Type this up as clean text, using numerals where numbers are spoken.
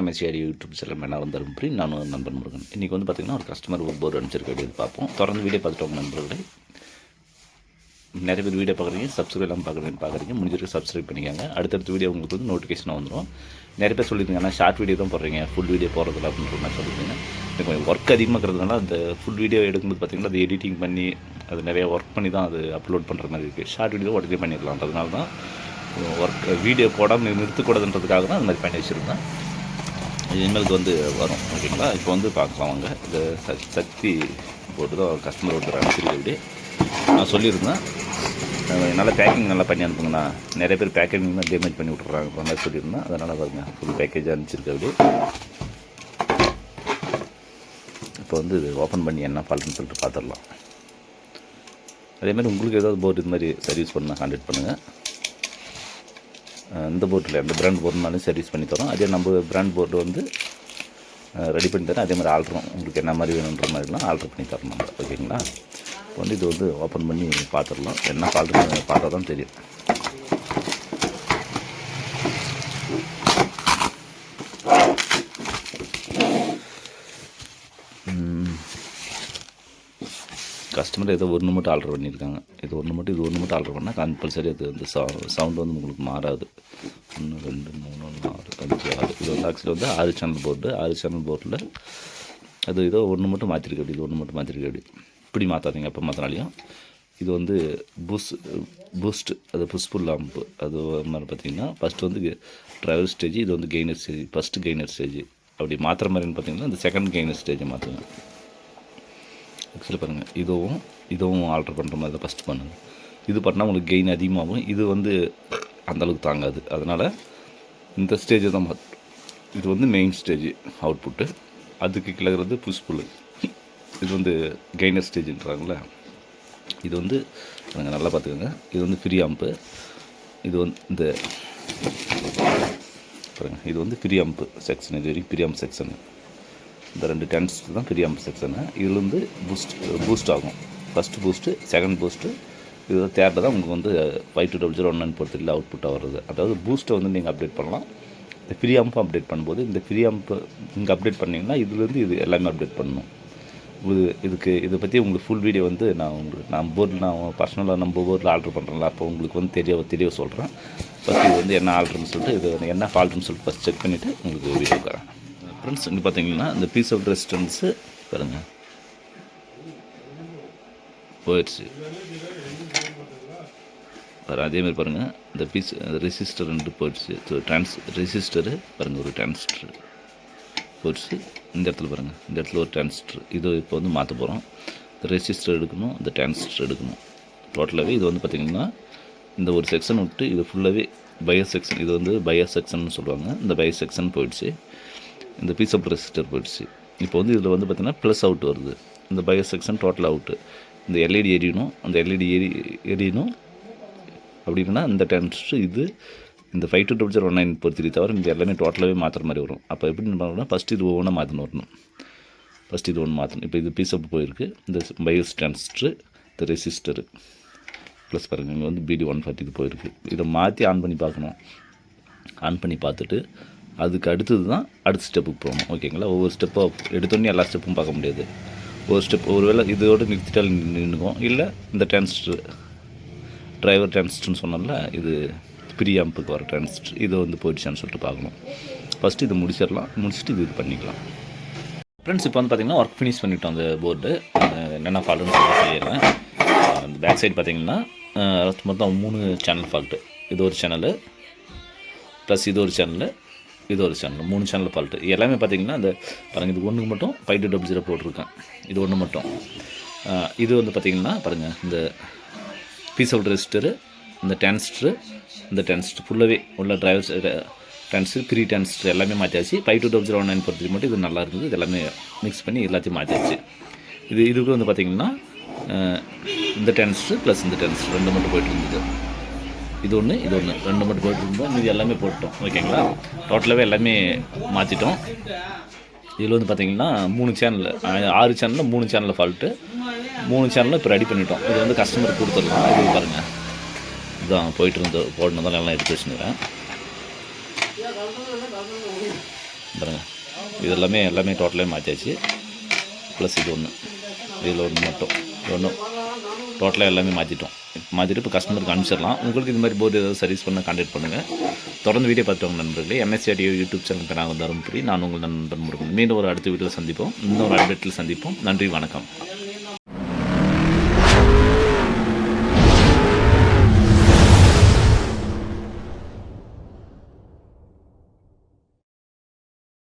எம்எஸ்சிஆர் YouTube channel மேலே வந்து தருமபுரி. நான் நண்பன் முருகன். இன்றைக்கி வந்து பார்த்திங்கன்னா ஒரு கஸ்டமர் ஒரு போர்டு அனுப்பிச்சிருக்க வீடியோ பார்ப்போம். தொடர்ந்து வீடியோ பார்த்துட்டு நண்பர்களே, நிறைய பேர் வீடியோ பார்க்குறீங்க, சப்ஸ்கிரைப் எல்லாம் பார்க்குறீங்க. முடிஞ்சிருக்கு சப்ஸ்கிரைப் பண்ணிக்கோங்க. அடுத்தடுத்த வீடியோ உங்களுக்கு வந்து நோட்டிஃபிகேஷனாக வந்துடும். நிறைய பேர் சொல்லியிருந்தீங்க, ஆனால் ஷார்ட் வீடியோ தான் போடுறீங்க, ஃபுல் வீடியோ போடுறதில்ல அப்படின்ற மாதிரி சொல்லியிருந்தீங்க. எனக்கு கொஞ்சம் ஒர்க் அதிகமாக இருக்கிறதுனால அந்த ஃபுல் வீடியோ எடுக்கும்போது பார்த்திங்கன்னா அது எடிட்டிங் பண்ணி அது நிறைய ஒர்க் பண்ணி தான் அது அப்லோட் பண்ணுற மாதிரி இருக்குது. ஷார்ட் வீடியோ உடனே பண்ணிடலான்றதுனால தான் ஒர்க் வீடியோ போடாமல் நிறுத்தக்கூடாதுன்றதுக்காக தான் அந்த மாதிரி பண்ணி வச்சுருந்தேன். இனிமேலுக்கு வந்து வரும், ஓகேங்களா. இப்போ வந்து பார்க்கலாம் வாங்க. இந்த சக்தி போட்டு தான் கஸ்டமர் ஒருத்தர் அனுப்பிச்சிருக்க வீடியோ நான் சொல்லியிருந்தேன். நல்லா பேக்கிங் நல்லா பண்ணி அனுப்புங்கண்ணா. நிறைய பேர் பேக்கிங் தான் டேமேஜ் பண்ணி விட்றாங்க அந்த மாதிரி சொல்லியிருந்தேன். அதனால் பாருங்க ஃபுல் பேக்கேஜ் அனுப்பிச்சிருக்க வீடியோ. இப்போ வந்து இது ஓப்பன் பண்ணி என்ன ஃபால்ட்டுன்னு சொல்லிட்டு பார்த்துடலாம். அதேமாதிரி உங்களுக்கு ஏதாவது போர்டு இது மாதிரி சர்வீஸ் பண்ணால் கான்டாக்ட் பண்ணுங்கள். இந்த போர்ட்டில் எந்த பிராண்ட் போர்டுனாலும் சர்வீஸ் பண்ணி தரோம். அதே நம்ம பிராண்ட் போர்டு வந்து ரெடி பண்ணி தரேன். அதே மாதிரி ஆல்ட்ரும் உங்களுக்கு என்ன மாதிரி வேணுன்ற மாதிரிலாம் ஆல்ட்ரு பண்ணி தரணும் நம்ம, ஓகேங்களா. இப்போ வந்து இது வந்து ஓப்பன் பண்ணி பார்த்துடலாம். என்ன ஃபால்ட்டுன்னு பார்த்தா தான் தெரியும். கஸ்டமர் ஏதோ ஒன்று மட்டும் ஆர்டர் பண்ணியிருக்காங்க. இது ஒன்று மட்டும் ஆர்டர் பண்ணால் கம்பல்சரி அது வந்து சவுண்டு வந்து உங்களுக்கு மாறாது. 1 2 3 4 5 6 இது வந்து ஆக்சுவலி வந்து 6 சேனல் போர்டு. 6 சேனல் போர்டில் அது ஏதோ ஒன்று மட்டும் மாற்றிருக்கு. அப்படி இது ஒன்று மட்டும் மாற்றிருக்கு. அப்படி இப்படி மாற்றாதீங்க, எப்போ மாற்றினாலையும். இது வந்து பூஸ்ட் அது புஷ்புல் லாம்பு. அது மாதிரி பார்த்திங்கன்னா ஃபஸ்ட்டு வந்து ட்ரைவர் ஸ்டேஜ், இது வந்து gainer stage. First gainer stage அப்படி மாற்றுற மாதிரின்னு பார்த்திங்கன்னா இந்த செகண்ட் கெய்னர் ஸ்டேஜை மாற்றுங்க. ஆக்சுவலி பாருங்கள், இதுவும் ஆல்ட்ரு பண்ணுற மாதிரி தான் ஃபஸ்ட்டு பண்ணுங்கள். இது பண்ணால் உங்களுக்கு கெயின் அதிகமாகும். இது வந்து அந்தளவுக்கு தாங்காது. அதனால் இந்த ஸ்டேஜை தான் இது வந்து மெயின் ஸ்டேஜ் அவுட்புட்டு. அதுக்கு கிளகிறது புஷ்புல். இது வந்து கெய்னர் ஸ்டேஜ்ன்றாங்களே. இது வந்து நாங்கள் நல்லா பார்த்துக்கோங்க. இது வந்து ஃப்ரீ ஆம்பு. இது வந்து இந்த பாருங்கள், இது வந்து ஃப்ரீ ஆம்பு செக்ஷன். இது வரைக்கும் ஃப்ரீ ஆம்ப் செக்ஷன். இந்த 2 டிரான்சிஸ்டர் தான் ஃப்ரீ ஆம்ப் செக்ஷனு. இதில் வந்து பூஸ்ட் ஆகும். ஃபஸ்ட்டு பூஸ்ட்டு, செகண்ட் பூஸ்ட்டு, இது தேர்டில் தான் உங்களுக்கு வந்து 520019 பொறுத்தில்லை அவுட்புட்டாக வர்றது. அதாவது பூஸ்ட்டை வந்து நீங்கள் அப்டேட் பண்ணலாம். இந்த ஃப்ரீ ஆம்பை அப்டேட் பண்ணும்போது இந்த ஃப்ரீ ஆம்பை நீங்கள் அப்டேட் பண்ணிங்கன்னா இதுலேருந்து இது எல்லாமே அப்டேட் பண்ணணும். இதை பற்றி உங்களுக்கு ஃபுல் வீடியோ வந்து நான் போர்டில் பர்சனலாக நம்ம போர்டில் ஆர்டர் பண்ணுறேன்ல, அப்போ உங்களுக்கு வந்து தெரிய சொல்கிறேன். ஃபஸ்ட்டு இது வந்து என்ன ஆர்டர்னு சொல்லிட்டு இது என்ன ஃபால்ட்டுன்னு சொல்லிட்டு ஃபஸ்ட் செக் பண்ணிவிட்டு உங்களுக்கு வீடியோ தரேன். ஃப்ரெண்ட்ஸ், இங்கே பார்த்தீங்கன்னா இந்த பீஸ் ஆஃப் ரெசிஸ்டன்ஸு பாருங்கள் போயிடுச்சு. அதேமாதிரி பாருங்கள் இந்த பீஸ் ரெசிஸ்டர் 2 போயிடுச்சு. ரெசிஸ்டரு பாருங்கள், ஒரு டிரான்சிஸ்டர் போயிடுச்சு. இந்த இடத்துல பாருங்கள், இந்த இடத்துல ஒரு டிரான்சிஸ்டர். இது இப்போ வந்து மாற்ற போகிறோம். இந்த ரெசிஸ்டர் எடுக்கணும், இந்த டிரான்சிஸ்டர் எடுக்கணும். டோட்டலாகவே இது வந்து பார்த்திங்கன்னா இந்த ஒரு செக்ஷன் விட்டு இது ஃபுல்லாகவே பயாஸ் செக்ஷன். இது வந்து பயாஸ் செக்ஷன் சொல்லுவாங்க. இந்த பயாஸ் செக்ஷன் போயிடுச்சு. இந்த பீஸ் ஆஃப் ரெசிஸ்டர் போயிடுச்சு. இப்போ வந்து இதில் வந்து பார்த்திங்கன்னா ப்ளஸ் அவுட் வருது. இந்த பயாஸ் செக்ஷன் டோட்டல் அவுட்டு. இந்த எல்இடி எரியணும், அந்த எல்இடி எரியணும். அப்படின்னா இந்த டிரான்சிஸ்டர் இது இந்த 520019 பொறுத்திரி தவிர இந்த எல்லாமே டோட்டலாகவே மாற்றுற மாதிரி வரும். அப்போ எப்படி பண்ணணும்னா ஃபஸ்ட்டு இது ஒவ்வொன்றா மாற்றணும் வரணும். ஃபஸ்ட்டு இது ஒன்று மாற்றணும். இப்போ இது பீஸ் அப் போயிருக்கு. இந்த பயோஸ் டிரான்சிஸ்டரு, இந்த ரெசிஸ்டரு ப்ளஸ் பாருங்கள், இங்கே வந்து BD140 இது போயிருக்கு. இதை மாற்றி ஆன் பண்ணி பார்க்கணும். ஆன் பண்ணி பார்த்துட்டு அதுக்கு அடுத்தது தான் அடுத்த ஸ்டெப்புக்கு போகணும், ஓகேங்களா. ஒவ்வொரு ஸ்டெப்பாக எடுத்தோடனே எல்லா ஸ்டெப்பும் பார்க்க முடியாது. ஒரு ஸ்டெப் ஒரு வேளை இதோடு நிறுத்திட்டால் நின்றுக்கும். இல்லை இந்த டிரான்சிஸ்டர் டிரைவர் டிரான்சிஸ்டர்னு சொன்னால இது ஃப்ரீ ஆம்புக்கு வர டிரான்சிஸ்டர் இது வந்து போயிடுச்சான்னு சொல்லிட்டு பார்க்கணும். ஃபஸ்ட்டு இது முடிச்சுட்டு இது பண்ணிக்கலாம். ஃப்ரெண்ட்ஸ், இப்போ வந்து பார்த்திங்கன்னா ஒர்க் ஃபினிஷ் பண்ணிவிட்டோம். அந்த போர்டு என்னென்ன ஃபால்ட்டுன்னு சொல்லிடுறேன். அந்த பேக் சைடு பார்த்திங்கன்னா மொத்தம் 3 சேனல் ஃபால்ட்டு. இது ஒரு சேனலு ப்ளஸ் இது ஒரு சேனலு, இது ஒரு சேனல், 3 சேனல் ஃபால்ட்டு. எல்லாமே பார்த்திங்கன்னா அந்த பாருங்கள், இது ஒன்றுக்கு மட்டும் 5200 போட்டிருக்கேன். இது ஒன்று மட்டும். இது வந்து பார்த்திங்கன்னா பாருங்கள், இந்த பீஸ் ஆஃப் ரெசிஸ்டரு, இந்த டிரான்சிஸ்டர் ஃபுல்லாகவே உள்ள டிரைவர்ஸ் டிரான்சிஸ்டர், ஃப்ரீ டிரான்சிஸ்டர் எல்லாமே மாற்றியாச்சு. 520019 பொறுத்து மட்டும் இது நல்லா இருந்தது. இது எல்லாமே மிக்ஸ் பண்ணி எல்லாத்தையும் மாற்றியாச்சு. இதுக்கு வந்து பார்த்திங்கன்னா இந்த டிரான்சிஸ்டர் ப்ளஸ் இந்த டிரான்சிஸ்டர் 2 மட்டும் போய்ட்டு இருந்தது. இது ஒன்று 2 மட்டும் போய்ட்டு இருந்தோம். இது எல்லாமே போட்டோம், ஓகேங்களா. டோட்டலாகவே எல்லாமே மாற்றிட்டோம். இதில் வந்து பார்த்திங்கன்னா 3 சேனல் 6 சேனலில் 3 சேனலில் ஃபால்ட்டு. 3 சேனலும் இப்போ ரெடி பண்ணிட்டோம். இது வந்து கஸ்டமருக்கு கொடுத்துடலாம். இது பாருங்கள், இதுதான் போயிட்டு போடணும் தான் எல்லாம் எடுத்து வச்சுக்கிறேன். பாருங்கள் எல்லாமே டோட்டலாக மாற்றியாச்சு. ப்ளஸ் இது ஒன்று, இதில் ஒன்று மட்டும் ஒன்று டோட்டலாக எல்லாமே மாற்றிட்டோம். மாற்றிட்டு இப்போ கஸ்டமருக்கு அனுப்பிச்சிடலாம். உங்களுக்கு இது மாதிரி போர்டு ஏதாவது சர்வீஸ் பண்ண கான்டாக்ட் பண்ணுங்கள். தொடர்ந்து வீடியோ பார்த்துவாங்க நண்பர்களே. MSC ஆடியோ யூடியூப் சேனல் பேர் நாங்கள் தருமபுரி. நான் உங்கள் நண்பன் முருகன். மீண்டும் ஒரு அடுத்த வீடியோவில் சந்திப்போம். இன்னொரு அப்டேட்டில் சந்திப்போம். நன்றி, வணக்கம்.